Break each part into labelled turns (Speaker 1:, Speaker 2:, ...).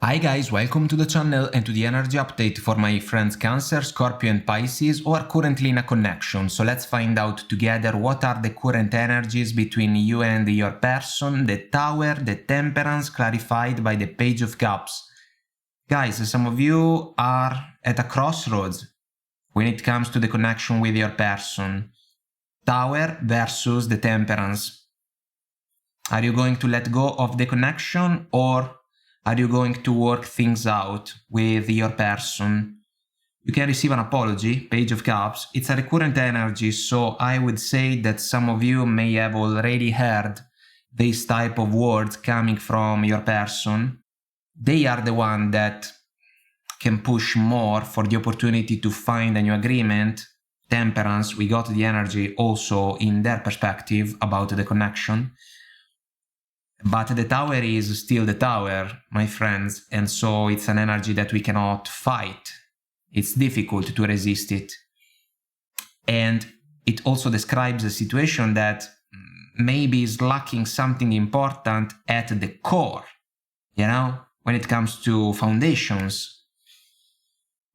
Speaker 1: Hi guys, welcome to the channel and to the energy update for my friends Cancer, Scorpio and Pisces who are currently in a connection. So let's find out together what are the current energies between you and your person, the Tower, the Temperance, clarified by the Page of Cups. Guys, some of you are at a crossroads when it comes to the connection with your person. Tower versus the Temperance. Are you going to let go of the connection, or are you going to work things out with your person? You can receive an apology, Page of Cups. It's a recurrent energy, so I would say that some of you may have already heard this type of words coming from your person. They are the one that can push more for the opportunity to find a new agreement. Temperance, we got the energy also in their perspective about the connection. But the Tower is still the Tower, my friends, and so it's an energy that we cannot fight. It's difficult to resist it. And it also describes a situation that maybe is lacking something important at the core, when it comes to foundations.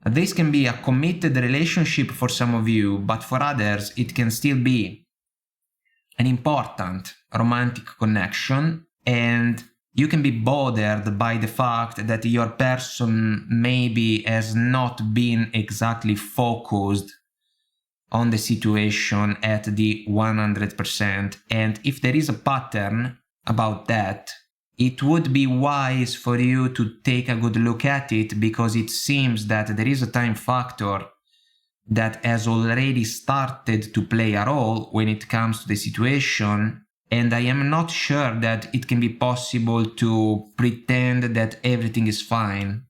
Speaker 1: This can be a committed relationship for some of you, but for others it can still be an important romantic connection. And you can be bothered by the fact that your person maybe has not been exactly focused on the situation at the 100%. And if there is a pattern about that, it would be wise for you to take a good look at it, because it seems that there is a time factor that has already started to play a role when it comes to the situation. And I am not sure that it can be possible to pretend that everything is fine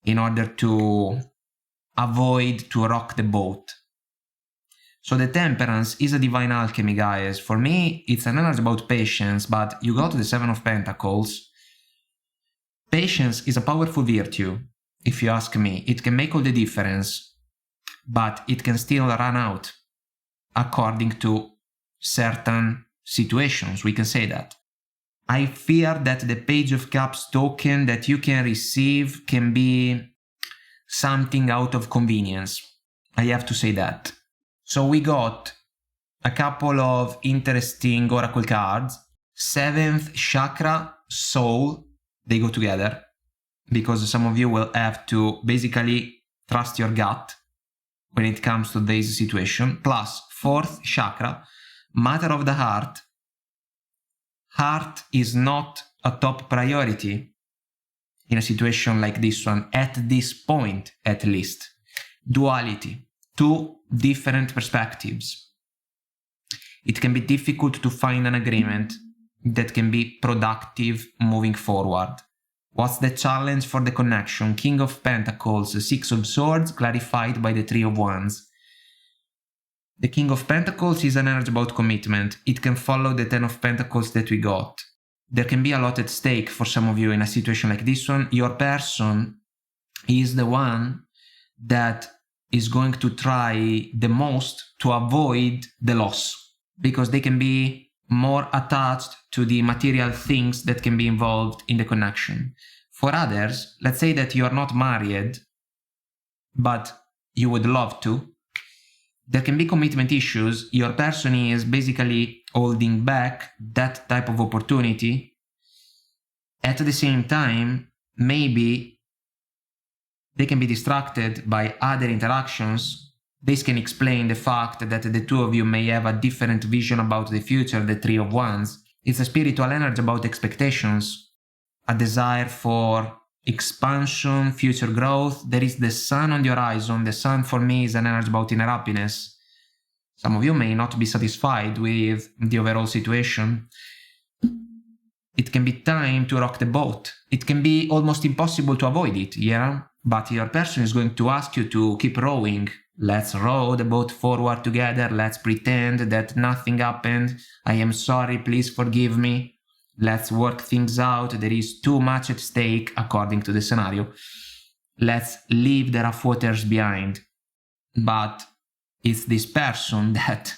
Speaker 1: in order to avoid to rock the boat. So the Temperance is a divine alchemy, guys. For me, it's an energy about patience, but you got the Seven of Pentacles. Patience is a powerful virtue, if you ask me. It can make all the difference, but it can still run out according to certain situations, we can say that. I fear that the Page of Cups token that you can receive can be something out of convenience. I have to say that. So we got a couple of interesting oracle cards. 7th chakra, soul, they go together, because some of you will have to basically trust your gut when it comes to this situation. Plus 4th chakra, matter of the heart. Heart is not a top priority in a situation like this one, at this point at least. Duality, two different perspectives. It can be difficult to find an agreement that can be productive moving forward. What's the challenge for the connection? King of Pentacles, 6 of Swords, clarified by the 3 of Wands. The King of Pentacles is an energy about commitment. It can follow the 10 of Pentacles that we got. There can be a lot at stake for some of you in a situation like this one. Your person is the one that is going to try the most to avoid the loss, because they can be more attached to the material things that can be involved in the connection. For others, let's say that you are not married, but you would love to. There can be commitment issues. Your person is basically holding back that type of opportunity. At the same time, maybe they can be distracted by other interactions. This can explain the fact that the two of you may have a different vision about the future, the 3 of Wands. It's a spiritual energy about expectations, a desire for expansion, future growth. There is the Sun on the horizon. The Sun for me is an energy about inner happiness. Some of you may not be satisfied with the overall situation. It can be time to rock the boat. It can be almost impossible to avoid it, but your person is going to ask you to keep rowing. Let's row the boat forward together. Let's pretend that nothing happened. I am sorry, please forgive me. Let's work things out. There is too much at stake according to the scenario. Let's leave the rough waters behind. But it's this person that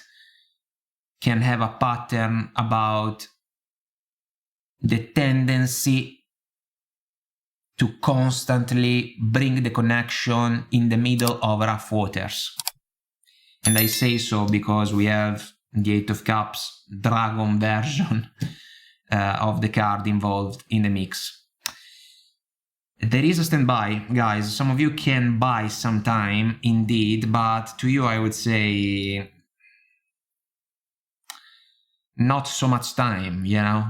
Speaker 1: can have a pattern about the tendency to constantly bring the connection in the middle of rough waters. And I say so because we have the Eight of Cups dragon version of the card involved in the mix. There is a standby, guys. Some of you can buy some time, indeed, but to you I would say not so much time, you know,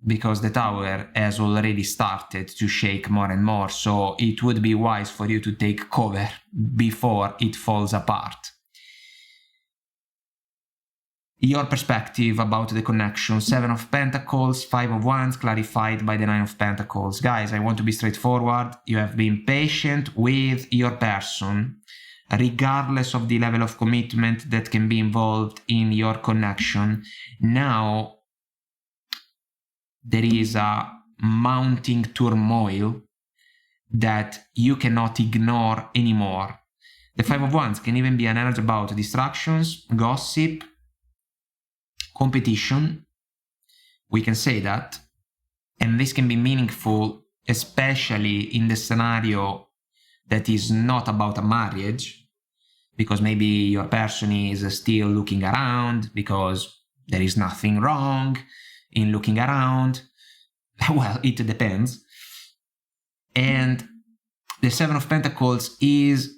Speaker 1: because the tower has already started to shake more and more, so it would be wise for you to take cover before it falls apart. Your perspective about the connection: Seven of Pentacles, Five of Wands, clarified by the Nine of Pentacles. Guys, I want to be straightforward. You have been patient with your person, regardless of the level of commitment that can be involved in your connection. Now, there is a mounting turmoil that you cannot ignore anymore. The Five of Wands can even be an energy about distractions, gossip, competition, we can say that, and this can be meaningful, especially in the scenario that is not about a marriage, because maybe your person is still looking around, because there is nothing wrong in looking around. Well, it depends. And the Seven of Pentacles is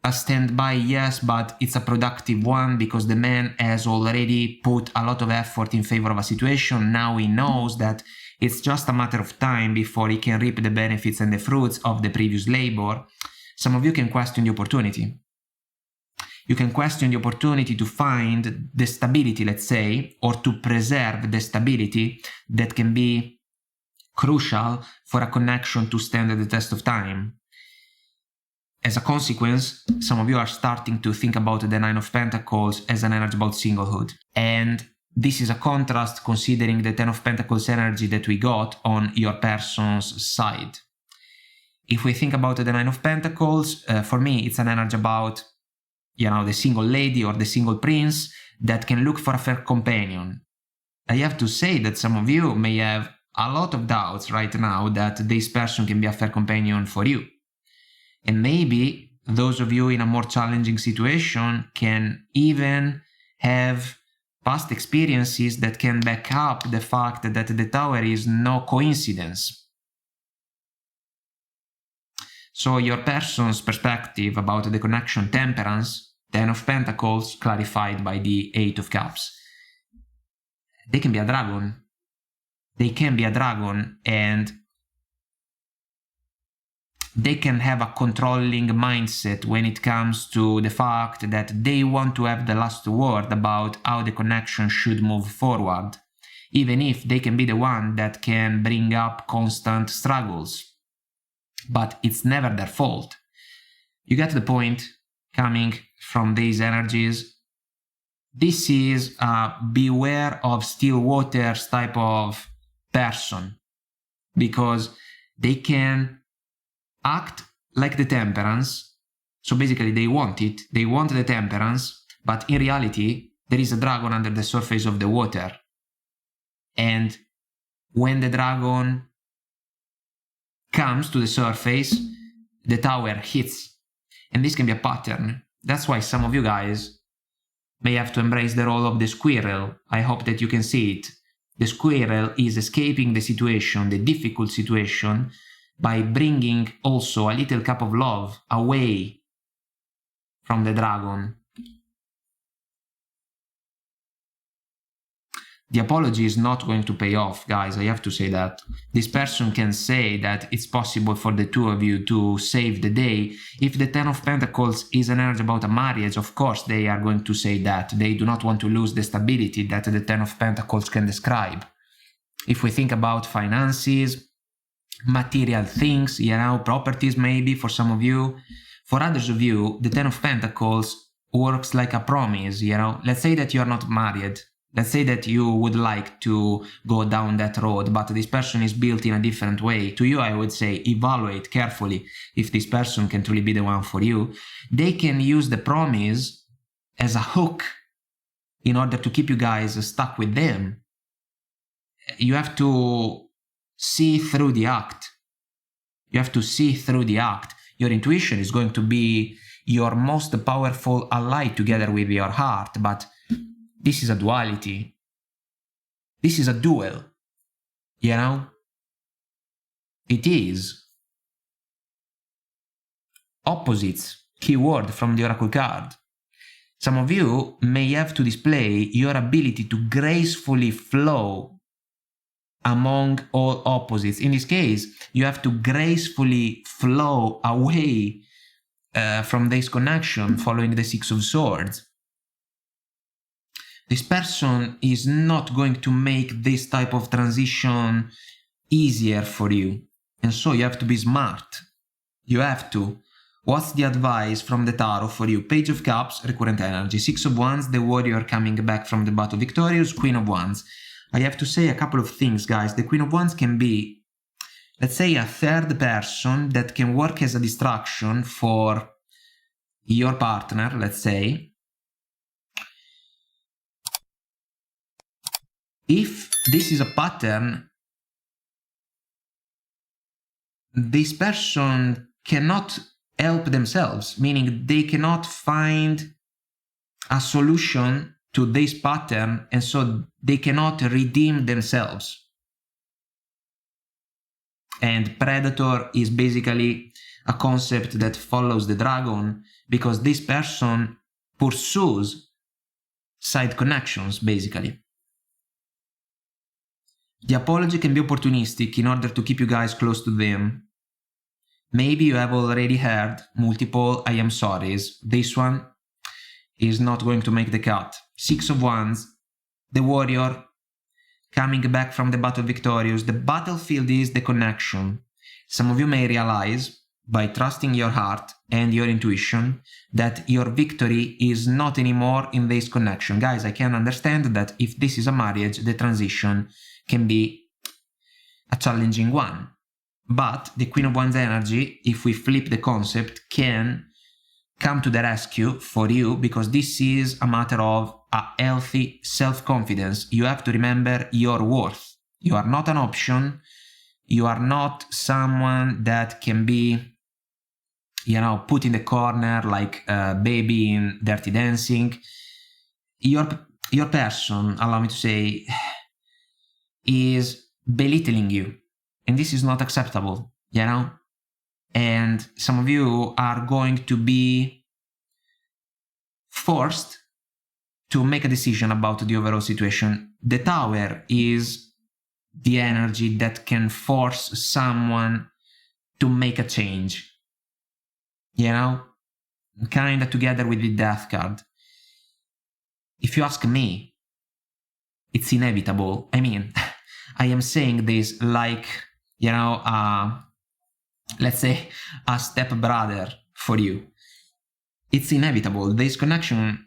Speaker 1: a standby, yes, but it's a productive one because the man has already put a lot of effort in favor of a situation. Now he knows that it's just a matter of time before he can reap the benefits and the fruits of the previous labor. Some of you can question the opportunity. You can question the opportunity to find the stability, let's say, or to preserve the stability that can be crucial for a connection to stand the test of time. As a consequence, some of you are starting to think about the Nine of Pentacles as an energy about singlehood. And this is a contrast considering the Ten of Pentacles energy that we got on your person's side. If we think about the Nine of Pentacles, for me, it's an energy about, you know, the single lady or the single prince that can look for a fair companion. I have to say that some of you may have a lot of doubts right now that this person can be a fair companion for you. And maybe those of you in a more challenging situation can even have past experiences that can back up the fact that the tower is no coincidence. So your person's perspective about the connection: Temperance, Ten of Pentacles, clarified by the Eight of Cups. They can be a dragon. They can be a dragon, and they can have a controlling mindset when it comes to the fact that they want to have the last word about how the connection should move forward, even if they can be the one that can bring up constant struggles. But it's never their fault. You get the point coming from these energies. This is a beware of still waters type of person, because they can act like the Temperance. So basically they want it, they want the Temperance, but in reality there is a dragon under the surface of the water. And when the dragon comes to the surface, the tower hits. And this can be a pattern. That's why some of you guys may have to embrace the role of the squirrel. I hope that you can see it. The squirrel is escaping the situation, the difficult situation, by bringing also a little cup of love away from the dragon. The apology is not going to pay off, guys, I have to say that. This person can say that it's possible for the two of you to save the day. If the Ten of Pentacles is an energy about a marriage, of course they are going to say that. They do not want to lose the stability that the Ten of Pentacles can describe. If we think about finances, material things, you know, properties maybe for some of you. For others of you, the Ten of Pentacles works like a promise, you know. Let's say that you are not married. Let's say that you would like to go down that road, but this person is built in a different way. To you, I would say, evaluate carefully if this person can truly be the one for you. They can use the promise as a hook in order to keep you guys stuck with them. You have to see through the act. You have to see through the act. Your intuition is going to be your most powerful ally together with your heart, but this is a duality. This is a duel, you know? It is. Opposites, keyword from the oracle card. Some of you may have to display your ability to gracefully flow among all opposites. In this case, you have to gracefully flow away from this connection following the Six of Swords. This person is not going to make this type of transition easier for you. And so you have to be smart. You have to. What's the advice from the tarot for you? Page of Cups, recurrent energy. Six of Wands, the warrior coming back from the battle victorious. Queen of Wands. I have to say a couple of things, guys. The Queen of Wands can be, let's say, a third person that can work as a distraction for your partner, let's say. If this is a pattern, this person cannot help themselves, meaning they cannot find a solution to this pattern, and so they cannot redeem themselves. And predator is basically a concept that follows the dragon, because this person pursues side connections, basically. The apology can be opportunistic in order to keep you guys close to them. Maybe you have already heard multiple I am sorries. This one is not going to make the cut. Six of Wands, the warrior coming back from the battle victorious. The battlefield is the connection. Some of you may realize, by trusting your heart and your intuition, that your victory is not anymore in this connection. Guys, I can understand that if this is a marriage, the transition can be a challenging one. But the Queen of Wands energy, if we flip the concept, can come to the rescue for you, because this is a matter of a healthy self-confidence. You have to remember your worth. You are not an option. You are not someone that can be, you know, put in the corner like a baby in Dirty Dancing. Your person, allow me to say, is belittling you. And this is not acceptable, you know? And some of you are going to be forced to make a decision about the overall situation. The Tower is the energy that can force someone to make a change, you know? Kind of together with the Death card. If you ask me, it's inevitable. I mean, I am saying this like, you know, let's say a stepbrother for you. It's inevitable. This connection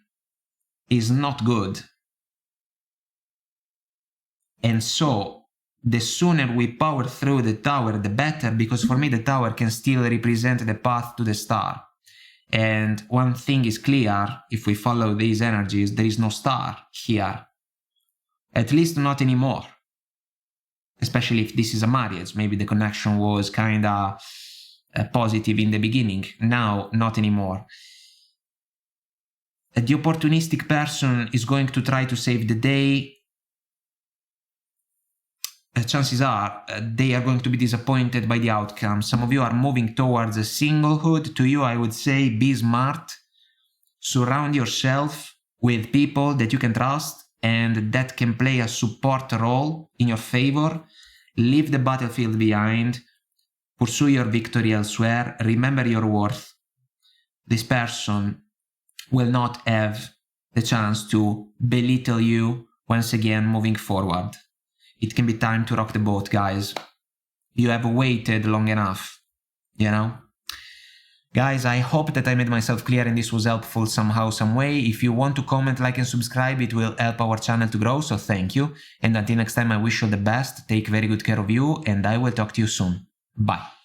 Speaker 1: is not good. And so the sooner we power through the Tower, the better, because for me the Tower can still represent the path to the star. And one thing is clear, if we follow these energies, there is no star here. At least not anymore. Especially if this is a marriage. Maybe the connection was kind of positive in the beginning. Now, not anymore. The opportunistic person is going to try to save the day. Chances are they are going to be disappointed by the outcome. Some of you are moving towards a singlehood. To you, I would say, be smart. Surround yourself with people that you can trust and that can play a support role in your favor. Leave the battlefield behind. Pursue your victory elsewhere. Remember your worth. This person will not have the chance to belittle you once again moving forward. It can be time to rock the boat, guys. You have waited long enough, you know? Guys, I hope that I made myself clear and this was helpful somehow, some way. If you want to comment, like and subscribe, it will help our channel to grow, so thank you. And until next time, I wish you the best, take very good care of you, and I will talk to you soon. Bye.